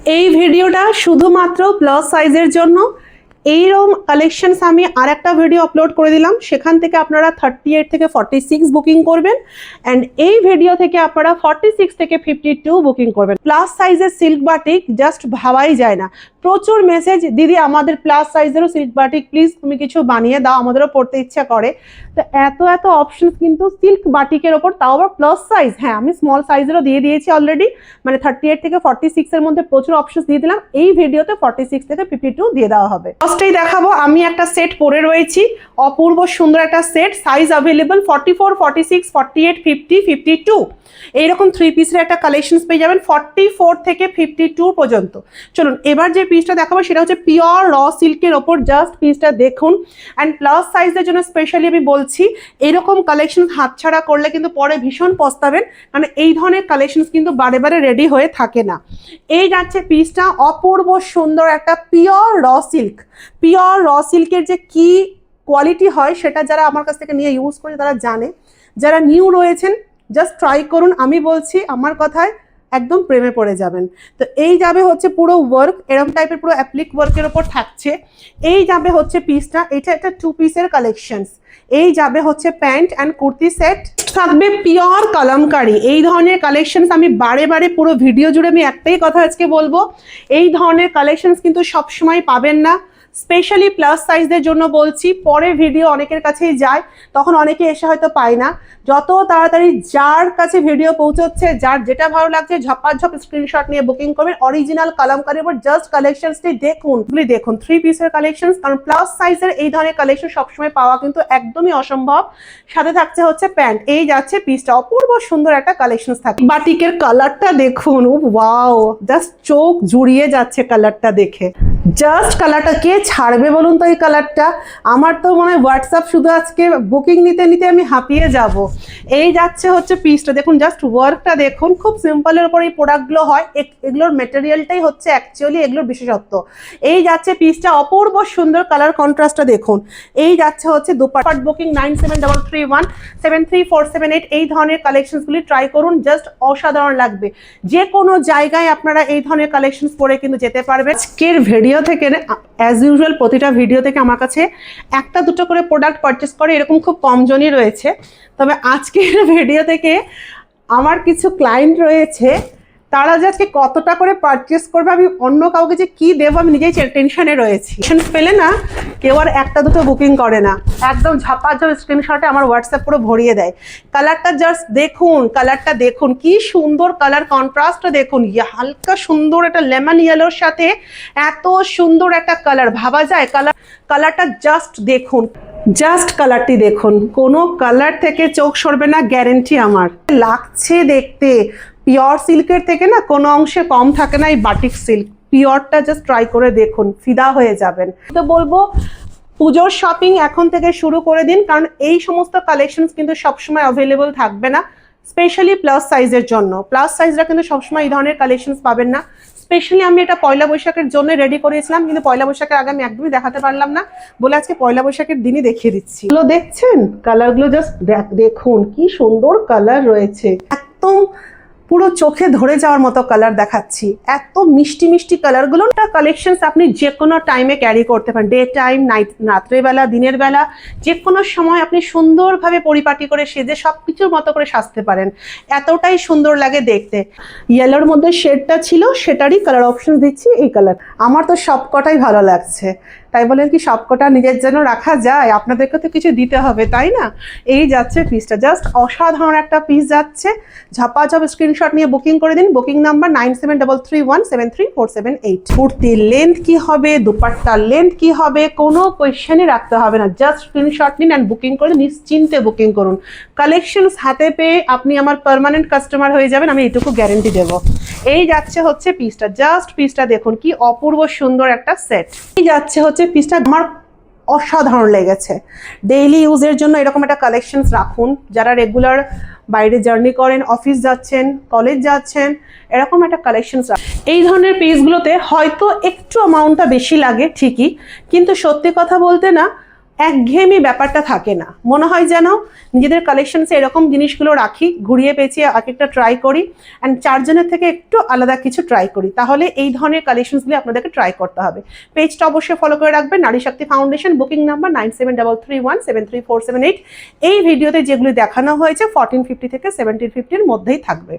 এই ভিডিওটা শুধুমাত্র প্লাস সাইজের জন্য। এইরকম কালেকশনস আমি আরেকটা ভিডিও আপলোড করে দিলাম, সেখান থেকে আপনারা 38 থেকে 46 বুকিং করবেন অ্যান্ড এই ভিডিও থেকে আপনারা 46 থেকে 52 বুকিং করবেন। প্লাস সাইজের সিল্ক বাটিক জাস্ট ভাবাই যায় না, প্রচুর মেসেজ, দিদি আমাদের প্লাস সাইজেরও সিল্ক বাটিক প্লিজ তুমি কিছু বানিয়ে দাও, আমাদেরও পড়তে ইচ্ছা করে। তো এত অপশনস কিন্তু সিল্ক বাটিকের ওপর, তাও আবার প্লাস সাইজ। হ্যাঁ, আমি স্মল সাইজেরও দিয়ে দিয়েছি অলরেডি, মানে 38 থেকে 46 এর মধ্যে প্রচুর অপশনস দিয়ে দিলাম। এই ভিডিওতে 46 থেকে 52 দিয়ে দেওয়া হবে। ফার্স্টেই দেখাবো, আমি একটা সেট পরে রয়েছি, অপূর্ব সুন্দর একটা সেট, সাইজ অ্যাভেলেবল 44, 46, 48, 50, 52। এইরকম 3 পিসের একটা কালেকশনস পেয়ে যাবেন 44 থেকে 52 পর্যন্ত। চলুন এবার যে পিসটা দেখাবো সেটা হচ্ছে পিওর র সিল্কের ওপর। জাস্ট পিসটা দেখুন অ্যান্ড প্লাস সাইজের জন্য স্পেশালি আমি বলছি, এরকম কালেকশন হাতছাড়া করলে কিন্তু পরে ভীষণ পস্তাবেন, কারণ এই ধরনের কালেকশনস কিন্তু বারে বারে রেডি হয়ে থাকে না। এই যাচ্ছে পিসটা, অপূর্ব সুন্দর একটা পিওর র সিল্ক। পিওর র সিল্কের যে কি কোয়ালিটি হয় সেটা যারা আমার কাছ থেকে নিয়ে ইউজ করে তারা জানে। যারা নিউ রয়েছেন জাস্ট ট্রাই করুন, আমি বলছি আমার কথায় একদম প্রেমে পড়ে যাবেন। তো এই যাবে হচ্ছে পুরো ওয়ার্ক, এরকম টাইপের পুরো অ্যাপ্লিক ওয়ার্কের ওপর থাকছে। এই যাবে হচ্ছে পিসটা, এটা একটা 2 পিসের কালেকশনস। এই যাবে হচ্ছে প্যান্ট অ্যান্ড কুর্তি সেট, থাকবে পিওর কলমকারি। এই ধরনের কালেকশনস আমি বারে বারে পুরো ভিডিও জুড়ে আমি একটাই কথা আজকে বলবো, এই ধরনের কালেকশনস কিন্তু সবসময় পাবেন না। স্পেশালি প্লাস সাইজদের জন্য বলছি, পরে ভিডিও অনেকের কাছেই যায়, তখন অনেকে এসে হয়তো পায় না। যত তাড়াতাড়ি যার কাছে ভিডিও পৌঁছচ্ছে, যার যেটা ভালো লাগছে ঝপাঝপ স্ক্রিনশট নিয়ে বুকিং করবেন। অরিজিনাল কালামকারীর উপর জাস্ট কালেকশনসটি দেখুন, দেখুন 3 পিসের কালেকশনস, কারণ প্লাস সাইজের এই ধরনের কালেকশন সবসময় পাওয়া কিন্তু একদমই অসম্ভব। সাথে থাকছে হচ্ছে প্যান্ট। এই যাচ্ছে পিসটা, অপূর্ব সুন্দর একটা কালেকশনস থাকে। বাটিকের কালারটা দেখুন, ওয়াও, জাস্ট চোখ জুড়িয়ে যাচ্ছে কালারটা দেখে। জাস্ট কালারটা কে ছাড়বে বলুন তো এই কালারটা? আমার তো মনে হয় হোয়াটসঅ্যাপ শুধু আজকে বুকিং নিতে নিতে আমি হাঁপিয়ে যাব। এই যাচ্ছে হচ্ছে পিসটা, দেখুন জাস্ট ওয়ার্কটা দেখুন, খুব সিম্পলের উপর এই প্রোডাক্টগুলো হয়, এগুলোর মেটেরিয়ালটাই হচ্ছে অ্যাকচুয়ালি এগুলোর বিশেষত্ব। এই যাচ্ছে পিসটা, অপূর্ব সুন্দর কালার কন্ট্রাস্টটা দেখুন। এই যাচ্ছে হচ্ছে দুপাট্টা। বুকিং 9733173478। এই ধরনের কালেকশনসগুলি ট্রাই করুন, জাস্ট অসাধারণ লাগবে। যে কোনো জায়গায় আপনারা এই ধরনের কালেকশনস পরে কিন্তু যেতে পারবেন। আজকের ভিডিও থেকে অ্যাজ ইউজুয়াল প্রতিটা ভিডিও থেকে আমার কাছে একটা দুটো করে প্রোডাক্ট পারচেস করে এরকম খুব কম জনই রয়েছে, তবে আজকের ভিডিও থেকে আমার কিছু ক্লায়েন্ট রয়েছে, তারা যে আজকে কতটা করে পারচেস করবে, আমি অন্য কাউকে যে কি দেবো আমি নিজেই টেনশনে রয়েছি। টেনশন পেলে না কেউ আর একটা দুটো বুকিং করে না, একদম ঝাপাঝপ স্ক্রিনশটে আমার হোয়াটসঅ্যাপ পুরো ভরিয়ে দেয়। কালারটা জাস্ট দেখুন, কালারটা দেখুন, কি সুন্দর কালার কন্ট্রাস্টটা দেখুন, হালকা সুন্দর একটা লেমন ইয়েলোর সাথে এত সুন্দর একটা কালার, ভাবা যায়? কালারটা জাস্ট দেখুন, জাস্ট কালারটি দেখুন, কোনো কালার থেকে চোখ সরবে না, গ্যারেন্টি আমার। লাগছে দেখতে, পিওর সিল্কের থেকে না কোনো অংশে কম থাকে না এই বাটিক সিল্ক। পিওরটা জাস্ট ট্রাই করে দেখুন, ফিদা হয়ে যাবেন। তো বলবো পুজোর শপিং এখন থেকে শুরু করে দিন, কারণ এই সমস্ত কালেকশনস কিন্তু সবসময় অ্যাভেলেবল থাকবে না। স্পেশালি প্লাস সাইজের জন্য, প্লাস সাইজরা কিন্তু সবসময় এই ধরনের কালেকশনস পাবেন না। স্পেশালি আমি এটা পয়লা বৈশাখের জন্য রেডি করেছিলাম, কিন্তু পয়লা বৈশাখের আগে আমি একদমই দেখাতে পারলাম না বলে আজকে পয়লা বৈশাখের দিনই দেখিয়ে দিচ্ছি। এগুলো দেখছেন, কালারগুলো জাস্ট দেখুন, কি সুন্দর কালার রয়েছে, একদম পুরো চোখে ধরে যাওয়ার মতো কালার দেখাচ্ছি। এত মিষ্টি মিষ্টি কালারগুলো কালেকশনস আপনি যে কোনো টাইমে ক্যারি করতে পারেন, ডে টাইম, নাইট, রাত্রেবেলা, দিনের বেলা, যে কোনো সময় আপনি সুন্দরভাবে পরিপাটি করে সেজে সব কিছুর মতো করে সাজতে পারেন। এতটাই সুন্দর লাগে দেখতে। ইয়েলোর মধ্যে শেডটা ছিল, সেটারই কালার অপশন দিচ্ছি এই কালার। আমার তো সব কটাই ভালো লাগছে, তাই বলেন কি সবকটা নিজের জন্য রাখা যায়? আপনাদেরকে তো কিছু দিতে হবে, তাই না? এই যাচ্ছে পিসটা, জাস্ট অসাধারণ একটা পিস যাচ্ছে। ঝাপাঝপ স্ক্রিনশট নিয়ে বুকিং করে দিন। Booking number 9733173478। কুর্তির লেন্থ কি হবে, দুপাট্টার লেন্থ কি হবে, কোনো কোয়েশ্চেনই রাখতে হবে না, জাস্ট স্ক্রিনশট নিন অ্যান্ড বুকিং করে নিশ্চিন্তে বুকিং করুন। কালেকশনস হাতে পেয়ে আপনি আমার পার্মানেন্ট কাস্টমার হয়ে যাবেন, আমি এইটুকু গ্যারেন্টি দেবো। এই যাচ্ছে হচ্ছে পিসটা, জাস্ট পিসটা দেখুন, কি অপূর্ব সুন্দর একটা সেট। এই যাচ্ছে হচ্ছে পিসটা, আমার অসাধারণ লেগেছে। ডেইলি ইউজের জন্য এরকম একটা কালেকশনস রাখুন। যারা রেগুলার বাইরে জার্নি করেন, অফিস যাচ্ছেন, কলেজ যাচ্ছেন, এরকম একটা কালেকশনস রাখুন। এই ধরনের পিসগুলোতে হয়তো একটু অ্যামাউন্টটা বেশি লাগে ঠিকই, কিন্তু সত্যি কথা বলতে না একঘেয়েমি ব্যাপারটা থাকে না, মনে হয় যেন নিজেদের কালেকশনসে এরকম জিনিসগুলো রাখি, ঘুরিয়ে পেঁচিয়ে এক একটা ট্রাই করি অ্যান্ড চারজনের থেকে একটু আলাদা কিছু ট্রাই করি। তাহলে এই ধরনের কালেকশনসগুলি আপনাদেরকে ট্রাই করতে হবে। পেজটা অবশ্যই ফলো করে রাখবেন, নারী শক্তি ফাউন্ডেশন, বুকিং নাম্বার 9733173478। এই ভিডিওতে যেগুলি দেখানো হয়েছে 1450 থেকে 1750 এর মধ্যেই থাকবে।